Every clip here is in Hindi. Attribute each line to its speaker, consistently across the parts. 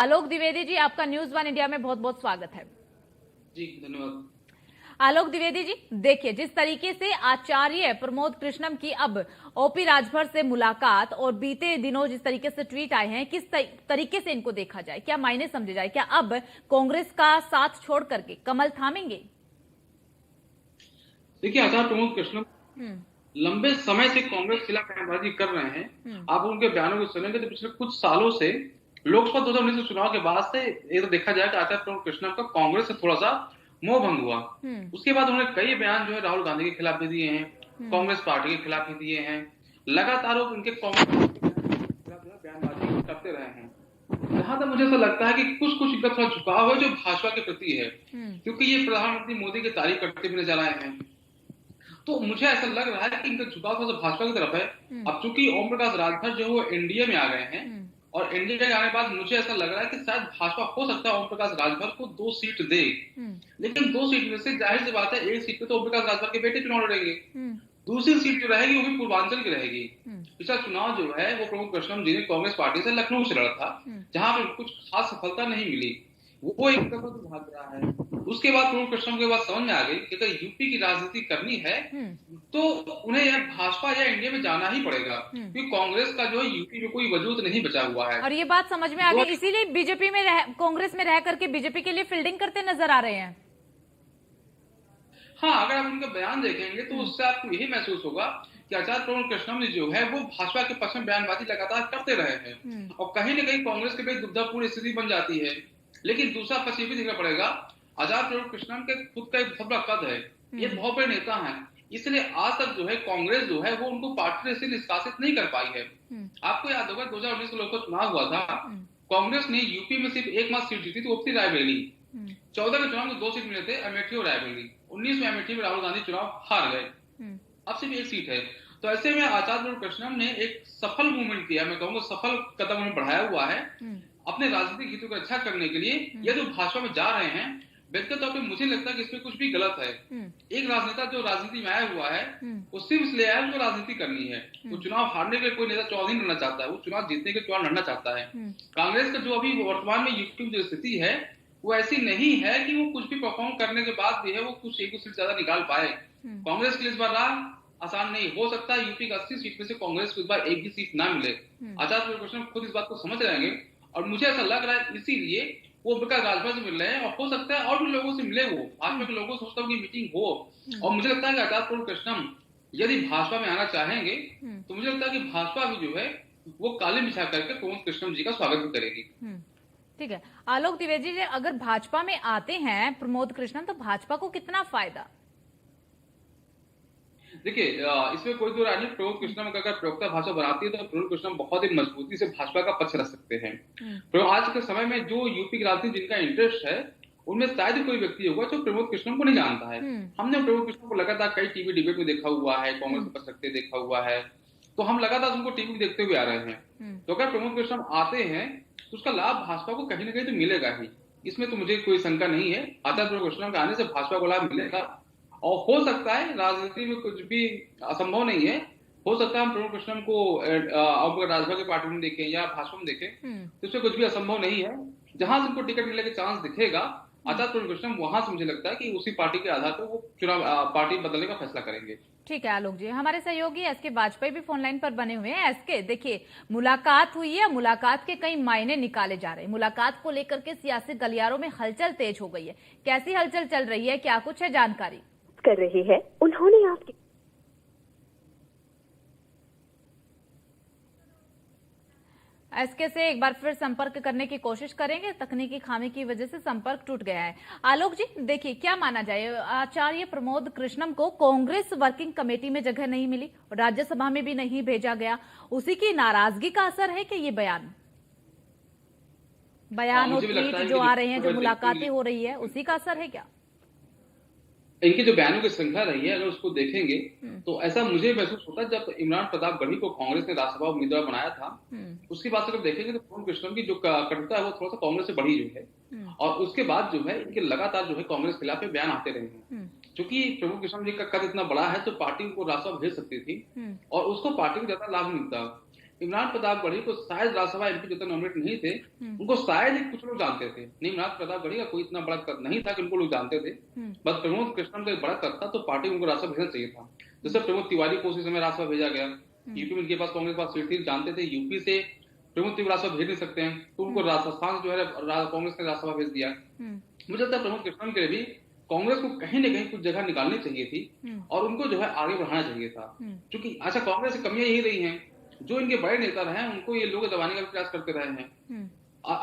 Speaker 1: आलोक द्विवेदी जी, आपका न्यूज वन इंडिया में बहुत बहुत स्वागत है।
Speaker 2: जी धन्यवाद।
Speaker 1: आलोक द्विवेदी जी, देखिए, जिस तरीके से आचार्य प्रमोद कृष्णम की अब ओपी राजभर से मुलाकात और बीते दिनों जिस तरीके से ट्वीट आए हैं, किस तरीके से इनको देखा जाए, क्या मायने समझे जाए? क्या अब कांग्रेस का साथ छोड़ करके कमल थामेंगे?
Speaker 2: देखिए, आचार्य प्रमोद कृष्णम लंबे समय से कांग्रेस खिलाफ बयानबाजी कर रहे हैं। आप उनके बयानों को सुनेंगे तो पिछले कुछ सालों से लोकसभा 2019 चुनाव के बाद से ये तो देखा जाए कि आचार्य प्रमोद कृष्णम का कांग्रेस से थोड़ा सा मोह भंग हुआ। उसके बाद उन्होंने कई बयान जो है राहुल गांधी के खिलाफ भी दिए हैं, कांग्रेस पार्टी के खिलाफ भी दिए हैं। लगातार वो उनके कांग्रेस के खिलाफ बयानबाजी करते रहे हैं। जहां तक मुझे ऐसा लगता है कि कुछ कुछ इनका थोड़ा झुकाव है जो भाजपा के प्रति है, क्योंकि ये प्रधानमंत्री मोदी की तारीफ करते हुए नजर आए हैं। तो मुझे ऐसा लग रहा है कि इनका झुकाव थोड़ा सा भाजपा की तरफ है। अब चूंकि ओम प्रकाश राजभर जो है वो एनडीए में आ गए हैं और एनडीए में आने के बाद मुझे ऐसा लग रहा है कि शायद भाजपा हो सकता है ओम प्रकाश राजभर को 2 सीट दे। लेकिन 2 सीट में से जाहिर सी बात है एक सीट पे तो ओम प्रकाश राजभर के बेटे चुनाव लड़ेंगे, दूसरी सीट जो रहेगी वो भी पूर्वांचल की रहेगी। पिछला चुनाव जो है वो प्रमोद कृष्णम जी ने कांग्रेस पार्टी से लखनऊ से लड़ा था, जहां पर कुछ खास सफलता नहीं मिली, वो एक तरफ तो भाग रहा है। उसके बाद प्रमोद कृष्णम के बाद समझ में आ गई कि अगर यूपी की राजनीति करनी है तो उन्हें या भाजपा या इंडिया में जाना ही पड़ेगा, क्योंकि कांग्रेस का जो है यूपी में कोई वजूद नहीं बचा हुआ है।
Speaker 1: और ये बात समझ में आ गई, इसीलिए बीजेपी में कांग्रेस में रह करके बीजेपी के लिए फील्डिंग करते नजर आ रहे हैं।
Speaker 2: हाँ, अगर आप उनका बयान देखेंगे तो उससे आपको यही महसूस होगा कि आचार्य प्रमोद कृष्णम जी जो है वो भाजपा के पक्ष में बयानबाजी लगातार करते रहे हैं और कहीं ना कहीं कांग्रेस के बीच दुविधापूर्ण स्थिति बन जाती है। लेकिन दूसरा पक्ष ये भी देखना पड़ेगा, आचार्य प्रमोद कृष्णम के खुद का एक बहुत बड़ा कद है, ये बहुत बड़े नेता हैं, इसलिए आज तक जो है कांग्रेस जो है वो उनको पार्टी से निष्कासित नहीं कर पाई है। आपको याद होगा 2019 का लोकसभा चुनाव हुआ था, कांग्रेस ने यूपी में सिर्फ एकमात्र सीट जीती थी, ओपी रायबरेली। 14 के चुनाव में 2 सीट मिले थे, अमेठी और रायबरेली। 19 में अमेठी में राहुल गांधी चुनाव हार गए, अब सिर्फ एक सीट है। तो ऐसे में आचार्य प्रमोद कृष्णम ने एक सफल मूवमेंट किया, मैं कहूंगा सफल कदम उन्होंने बढ़ाया हुआ है अपने राजनीतिक हितों की रक्षा करने के लिए। ये जो भाजपा में जा रहे हैं, व्यक्तिगत तौर पर मुझे लगता है कि इसमें कुछ भी गलत है। एक राजनेता जो राजनीति में आया हुआ है वो सिर्फ इसलिए आया उसको राजनीति करनी है। वो चुनाव हारने के लिए कोई नेता चुनाव नहीं लड़ना चाहता है, वो चुनाव जीतने के चुनाव लड़ना चाहता है। कांग्रेस का जो अभी वर्तमान में यूपी में जो स्थिति है वो ऐसी नहीं है कि वो कुछ भी परफॉर्म करने के बाद भी है वो कुछ एक सीट ज्यादा निकाल पाए। कांग्रेस के लिए इस बार राह आसान नहीं हो सकता है। यूपी की 80 सीट में से कांग्रेस को इस बार एक भी सीट ना मिले। आचार्य प्रमोद कृष्णम खुद इस बात को समझ रहेंगे और मुझे ऐसा लग रहा है इसीलिए वो प्रकाश राजभर से मिल रहे हैं और हो सकता है और भी लोगों से मिले, वो भाजपा के लोगों से हो सकता है उनकी मीटिंग हो। और मुझे लगता है कि आचार्य प्रमोद कृष्णम यदि भाजपा में आना चाहेंगे तो मुझे लगता है कि भाजपा भी जो है वो काले बिछा करके प्रमोद कृष्णम जी का स्वागत भी करेगी।
Speaker 1: ठीक है, आलोक द्विवेदी जी, अगर भाजपा में आते हैं प्रमोद कृष्णम तो भाजपा को कितना फायदा?
Speaker 2: देखिए, इसमें कोई दो राय नहीं। प्रमोद कृष्णम अगर प्रवक्ता भाषा बनाती है तो प्रमोद कृष्णम बहुत ही मजबूती से भाजपा का पक्ष रख सकते हैं। तो आज के समय में जो यूपी की राजनीति जिनका इंटरेस्ट है उनमें शायद कोई व्यक्ति होगा जो प्रमोद कृष्णम को नहीं जानता है। हमने प्रमोद कृष्णम को लगातार कई टीवी डिबेट में देखा हुआ है, कांग्रेस के पक्ष रखते देखा हुआ है, तो हम लगातार उनको टीवी देखते हुए आ रहे हैं। तो अगर प्रमोद कृष्णम आते हैं तो उसका लाभ भाजपा को कहीं ना कहीं तो मिलेगा ही, इसमें तो मुझे कोई शंका नहीं है। आचार्य प्रमोद कृष्णम के आने से भाजपा को लाभ मिलेगा और हो सकता है राजनीति में कुछ भी असंभव नहीं है। हो सकता है हम प्रमोद कृष्णम को राजभर की पार्टी में देखें या भाजपा में देखें, तो इसमें कुछ भी असंभव नहीं है। जहां से उनको टिकट मिलने के चांस दिखेगा आचार्य प्रमोद कृष्णम वहां से मुझे लगता है कि उसी पार्टी के आधार पर वो चुनाव पार्टी बदलने का फैसला करेंगे।
Speaker 1: ठीक है आलोक जी, हमारे सहयोगी एसके वाजपेयी भी फोन लाइन पर बने हुए हैं। एसके, देखिए, मुलाकात हुई है, मुलाकात के कई मायने निकाले जा रहे हैं। मुलाकात को लेकर के सियासी गलियारों में हलचल तेज हो गई है, कैसी हलचल चल रही है, क्या कुछ है जानकारी?
Speaker 3: कर रहे हैं उन्होंने आपके
Speaker 1: एसके से एक बार फिर संपर्क करने की कोशिश करेंगे, तकनीकी खामी की वजह से संपर्क टूट गया है। आलोक जी, देखिए, क्या माना जाए, आचार्य प्रमोद कृष्णम को कांग्रेस वर्किंग कमेटी में जगह नहीं मिली, राज्यसभा में भी नहीं भेजा गया, उसी की नाराजगी का असर है कि ये बयान और ट्वीट जो आ रहे हैं, जो मुलाकातें हो रही है, उसी का असर है क्या?
Speaker 2: इनके जो बयानों की श्रृंखला रही है अगर उसको देखेंगे तो ऐसा मुझे महसूस होता है जब इमरान प्रताप गढ़ी को कांग्रेस ने राज्यसभा उम्मीदवार बनाया था, उसके बाद से अगर देखेंगे तो प्रमोद कृष्णम की जो कटुता है वो थोड़ा सा कांग्रेस से बढ़ी जो है। और उसके बाद जो है इनके लगातार जो है कांग्रेस के खिलाफ बयान आते रहे हैं। क्योंकि प्रमोद कृष्णम जी का कद इतना बड़ा है तो पार्टी को राज्यसभा भेज सकती थी और उसको पार्टी को ज्यादा लाभ मिलता। इमरान प्रतापगढ़ी को शायद राज्यसभा एमपी जो तक नॉमिनेट नहीं थे, उनको शायद ही कुछ लोग जानते थे। नहीं, इमरान प्रतापगढ़ी का कोई इतना बड़ा कद नहीं था कि उनको लोग जानते थे। बस प्रमोद कृष्णम का एक बड़ा कद था, तो पार्टी उनको राज्यसभा भेजना चाहिए था। जैसे प्रमोद तिवारी को उसी समय राज्यसभा भेजा गया। यूपी में इनके पास कांग्रेस के पास सीट थी, जानते थे यूपी से प्रमोद तिवारी राज्यसभा भेज नहीं सकते हैं, तो उनको राजस्थान जो है कांग्रेस ने राज्यसभा भेज दिया। मुझे लगता है प्रमोद कृष्णम के लिए भी कांग्रेस को कहीं न कहीं कुछ जगह निकालनी चाहिए थी और उनको जो है आगे बढ़ाना चाहिए था। क्योंकि अच्छा, कांग्रेस की कमियां यही रही हैं, जो इनके बड़े नेता रहे हैं उनको ये लोग दबाने का प्रयास करते रहे हैं।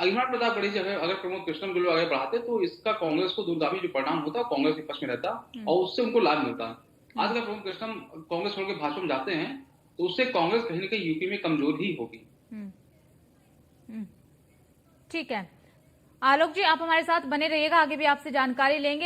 Speaker 2: इमरान प्रतापगढ़ी जो है अगर प्रमोद कृष्णम को लोग आगे बढ़ाते तो इसका कांग्रेस को दूरगामी जो परिणाम होता कांग्रेस के पक्ष में रहता और उससे उनको लाभ मिलता। आज अगर प्रमोद कृष्णम कांग्रेस छोड़ के भाजपा में जाते हैं तो उससे कांग्रेस कहीं न कहीं यूपी में कमजोर ही होगी।
Speaker 1: ठीक है, आलोक जी आप हमारे साथ बने रहिएगा, आगे भी आपसे जानकारी लेंगे।